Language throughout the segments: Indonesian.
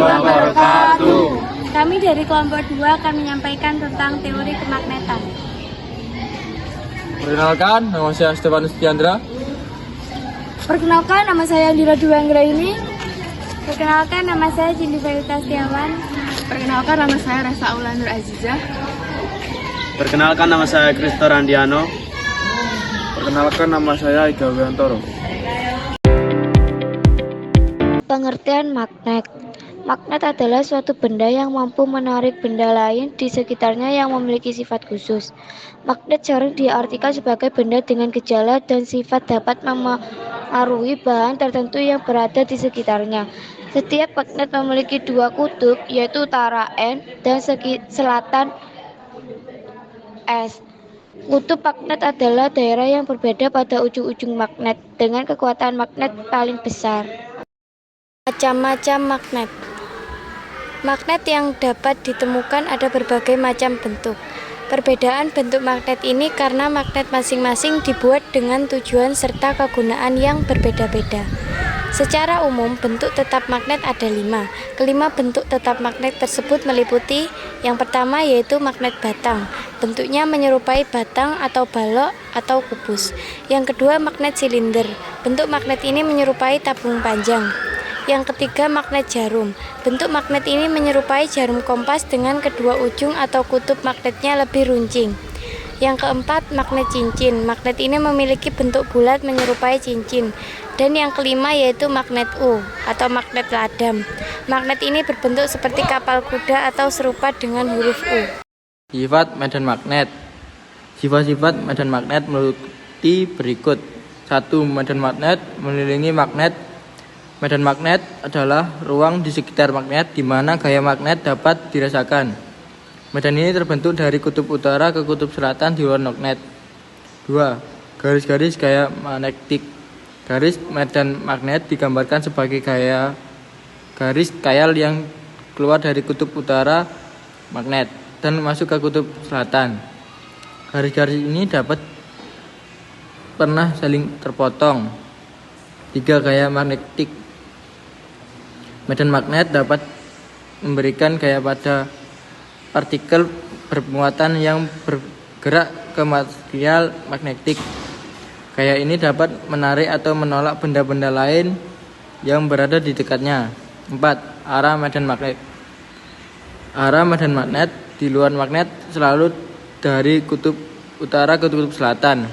wabarakatuh. Kami dari kelompok 2 akan menyampaikan tentang teori kemagnetan. Perkenalkan, nama saya Stefanus Diandra. Perkenalkan, nama saya Andira Duanggra ini. Perkenalkan, nama saya Cindy Bayuta Setiawan. Perkenalkan, nama saya Rasa Aula Nur Azizah. Perkenalkan, nama saya Kristo Randiano. Perkenalkan, nama saya Iga Wiantoro. Pengertian magnet. Magnet adalah suatu benda yang mampu menarik benda lain di sekitarnya yang memiliki sifat khusus. Magnet sering diartikan sebagai benda dengan gejala dan sifat dapat memengaruhi bahan tertentu yang berada di sekitarnya. Setiap magnet memiliki dua kutub, yaitu utara N dan selatan S. Kutub magnet adalah daerah yang berbeda pada ujung-ujung magnet dengan kekuatan magnet paling besar. Macam-macam magnet. Magnet yang dapat ditemukan ada berbagai macam bentuk. Perbedaan bentuk magnet ini karena magnet masing-masing dibuat dengan tujuan serta kegunaan yang berbeda-beda. Secara umum, bentuk tetap magnet ada 5. Kelima bentuk tetap magnet tersebut meliputi: yang pertama yaitu magnet batang. Bentuknya menyerupai batang atau balok atau kubus. Yang kedua, magnet silinder. Bentuk magnet ini menyerupai tabung panjang. Yang ketiga, magnet jarum. Bentuk magnet ini menyerupai jarum kompas dengan kedua ujung atau kutub magnetnya lebih runcing. Yang keempat, magnet cincin. Magnet ini memiliki bentuk bulat menyerupai cincin. Dan yang kelima yaitu magnet U atau magnet ladam. Magnet ini berbentuk seperti kapal kuda atau serupa dengan huruf U. Sifat medan magnet. Sifat-sifat medan magnet meliputi berikut. 1. Medan magnet mengelilingi magnet. Medan magnet adalah ruang di sekitar magnet di mana gaya magnet dapat dirasakan. Medan ini terbentuk dari kutub utara ke kutub selatan di luar magnet. 2. Garis-garis gaya magnetik. Garis medan magnet digambarkan sebagai garis khayal yang keluar dari kutub utara magnet dan masuk ke kutub selatan. Garis-garis ini dapat pernah saling terpotong. 3. Gaya magnetik. Medan magnet dapat memberikan gaya pada partikel bermuatan yang bergerak ke material magnetik. Gaya ini dapat menarik atau menolak benda-benda lain yang berada di dekatnya. 4. Arah medan magnet. Arah medan magnet di luar magnet selalu dari kutub utara ke kutub selatan.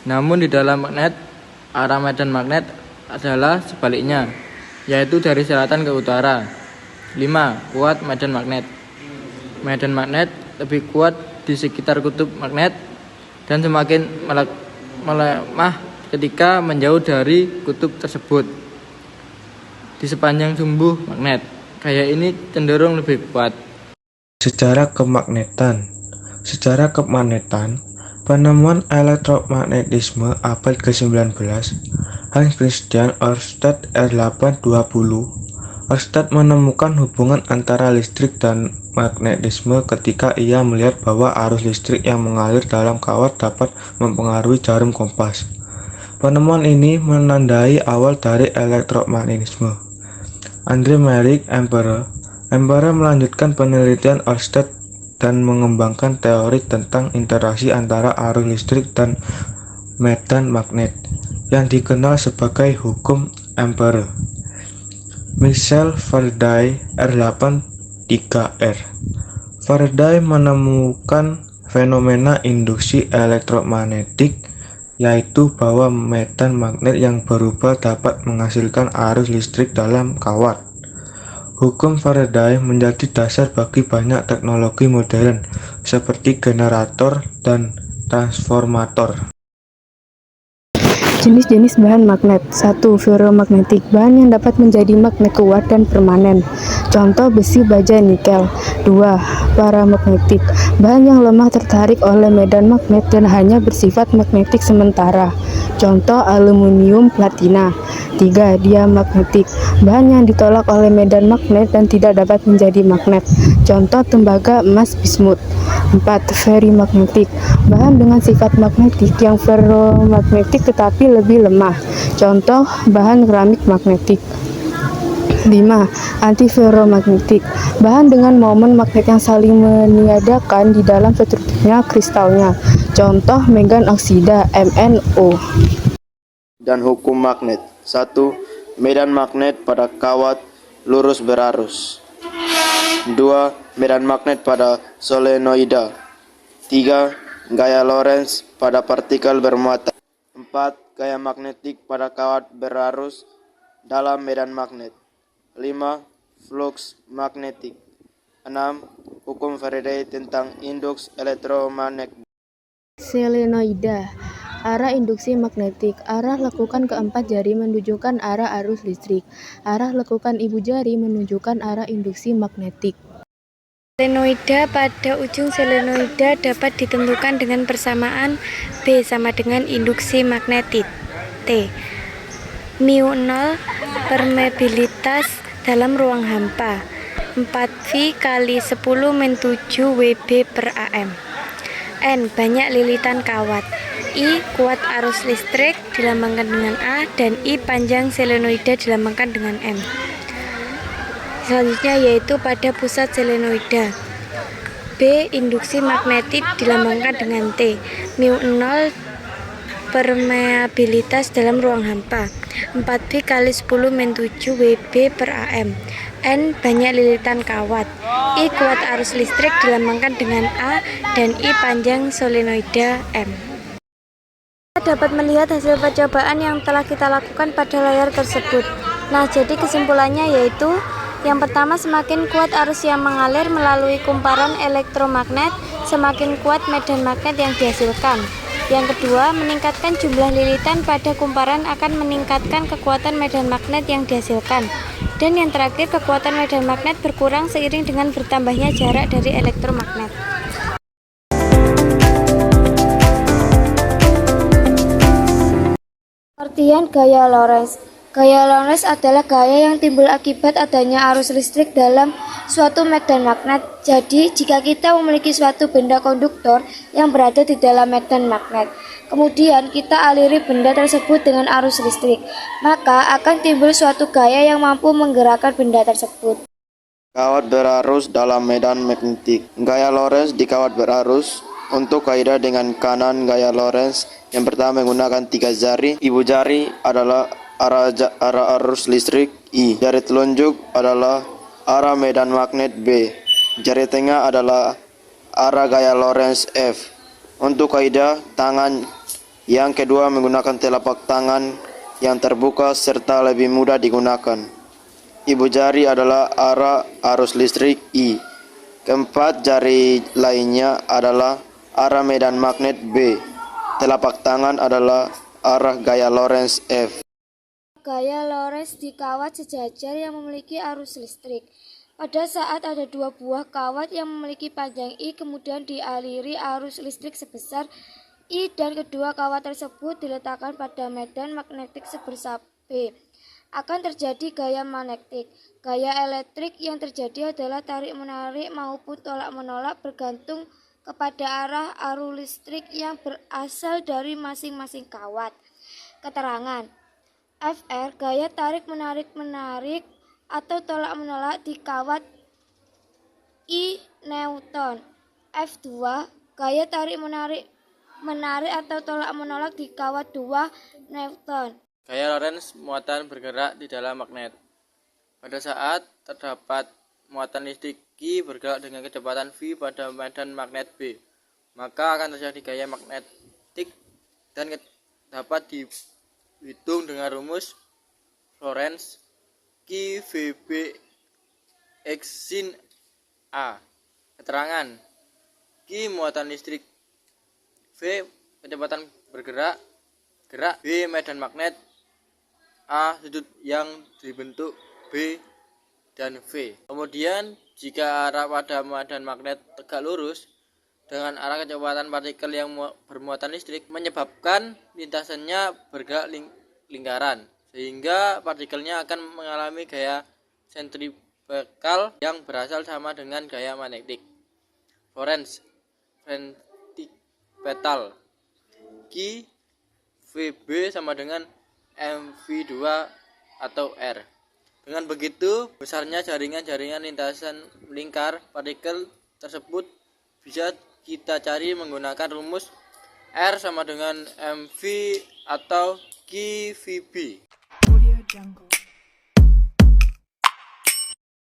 Namun di dalam magnet, arah medan magnet adalah sebaliknya, yaitu dari selatan ke utara. 5. Kuat medan magnet. Medan magnet lebih kuat di sekitar kutub magnet dan semakin melemah ketika menjauh dari kutub tersebut. Di sepanjang sumbu magnet, gaya ini cenderung lebih kuat. Sejarah kemagnetan. Sejarah kemagnetan, penemuan elektromagnetisme abad ke-19, Hans Christian Ørsted R820. Ørsted menemukan hubungan antara listrik dan magnetisme ketika ia melihat bahwa arus listrik yang mengalir dalam kawat dapat mempengaruhi jarum kompas. Penemuan ini menandai awal dari elektromagnetisme. Andre Merrick Emperor melanjutkan penelitian Ørsted dan mengembangkan teori tentang interaksi antara arus listrik dan medan magnet yang dikenal sebagai hukum Ampere. Michel Faraday R83R. Faraday menemukan fenomena induksi elektromagnetik, yaitu bahwa medan magnet yang berubah dapat menghasilkan arus listrik dalam kawat. Hukum Faraday menjadi dasar bagi banyak teknologi modern seperti generator dan transformator. Jenis-jenis bahan magnet. 1. Ferromagnetik, bahan yang dapat menjadi magnet kuat dan permanen. Contoh besi, baja, nikel. 2. Paramagnetik, bahan yang lemah tertarik oleh medan magnet dan hanya bersifat magnetik sementara. Contoh aluminium, platina. 3. Diamagnetik, bahan yang ditolak oleh medan magnet dan tidak dapat menjadi magnet. Contoh tembaga, emas, bismut. 4. Ferimagnetik, bahan dengan sifat magnetik yang ferromagnetik tetapi lebih lemah. Contoh bahan keramik magnetik. 5. 5. Antiferromagnetik. Bahan dengan momen magnet yang saling meniadakan di dalam strukturnya kristalnya. Contoh mangan oksida MnO. Dan hukum magnet. 1. Medan magnet pada kawat lurus berarus. 2. Medan magnet pada solenoida. 3. Gaya Lorentz pada partikel bermuatan. 4. Gaya magnetik pada kawat berarus dalam medan magnet. 5. Flux magnetik. 6. Hukum Faraday tentang induks elektromagnetik. Solenoida. Arah induksi magnetik. Arah lekukan keempat jari menunjukkan arah arus listrik. Arah lekukan ibu jari menunjukkan arah induksi magnetik. Solenoida. Pada ujung solenoida dapat ditentukan dengan persamaan B sama dengan induksi magnetik T. Mu0 permeabilitas dalam ruang hampa 4V kali 10 min 7 Wb per AM. N. Banyak lilitan kawat. I. Kuat arus listrik dilambangkan dengan A, dan I. Panjang solenoida dilambangkan dengan M. Selanjutnya yaitu pada pusat solenoida. B. Induksi magnetik dilambangkan dengan T. Mu0 permeabilitas dalam ruang hampa 4V kali 10 min 7 Wb per AM. N. Banyak lilitan kawat. I. Kuat arus listrik dilambangkan dengan A, dan I. Panjang solenoida M. Kita dapat melihat hasil percobaan yang telah kita lakukan pada layar tersebut. Nah, jadi kesimpulannya yaitu yang pertama, semakin kuat arus yang mengalir melalui kumparan elektromagnet, semakin kuat medan magnet yang dihasilkan. Yang kedua, meningkatkan jumlah lilitan pada kumparan akan meningkatkan kekuatan medan magnet yang dihasilkan. Dan yang terakhir, kekuatan medan magnet berkurang seiring dengan bertambahnya jarak dari elektromagnet. Artian gaya Lorentz. Gaya Lorentz adalah gaya yang timbul akibat adanya arus listrik dalam suatu medan magnet. Jadi, jika kita memiliki suatu benda konduktor yang berada di dalam medan magnet, kemudian kita aliri benda tersebut dengan arus listrik, maka akan timbul suatu gaya yang mampu menggerakkan benda tersebut. Kawat berarus dalam medan magnetik. Gaya Lorentz di kawat berarus. Untuk kaidah dengan kanan gaya Lorentz, yang pertama menggunakan 3 jari. Ibu jari adalah arah arus listrik I. Jari telunjuk adalah arah medan magnet B. Jari tengah adalah arah gaya Lorentz F. Untuk kaidah tangan yang kedua menggunakan telapak tangan yang terbuka serta lebih mudah digunakan. Ibu jari adalah arah arus listrik I. Keempat jari lainnya adalah arah medan magnet B. Telapak tangan adalah arah gaya Lorentz F. Gaya Lorentz di kawat sejajar yang memiliki arus listrik. Pada saat ada dua buah kawat yang memiliki panjang I, kemudian dialiri arus listrik sebesar I dan kedua kawat tersebut diletakkan pada medan magnetik sebesar B, akan terjadi gaya magnetik. Gaya elektrik yang terjadi adalah tarik-menarik maupun tolak-menolak bergantung kepada arah arus listrik yang berasal dari masing-masing kawat. Keterangan Fr, gaya tarik-menarik atau tolak-menolak di kawat I Newton. F2, gaya tarik-menarik atau tolak-menolak di kawat 2 Newton. Gaya Lorentz muatan bergerak di dalam magnet. Pada saat terdapat muatan listrik Q bergerak dengan kecepatan V pada medan magnet B, maka akan terjadi gaya magnetik dan dapat dihitung dengan rumus Lorentz Q VB X sin A. Keterangan Q muatan listrik, V kecepatan bergerak, gerak B medan magnet, A sudut yang dibentuk B dan V. Kemudian jika arah pada medan magnet tegak lurus dengan arah kecepatan partikel yang bermuatan listrik, menyebabkan lintasannya bergerak lingkaran, sehingga partikelnya akan mengalami gaya sentrifugal yang berasal sama dengan gaya magnetik. Lorentz centripetal. Q VB sama dengan mv2 atau R. Dengan begitu, besarnya jaringan-jaringan lintasan lingkar partikel tersebut bisa kita cari menggunakan rumus R sama dengan mv atau QVB. Audio Jungle.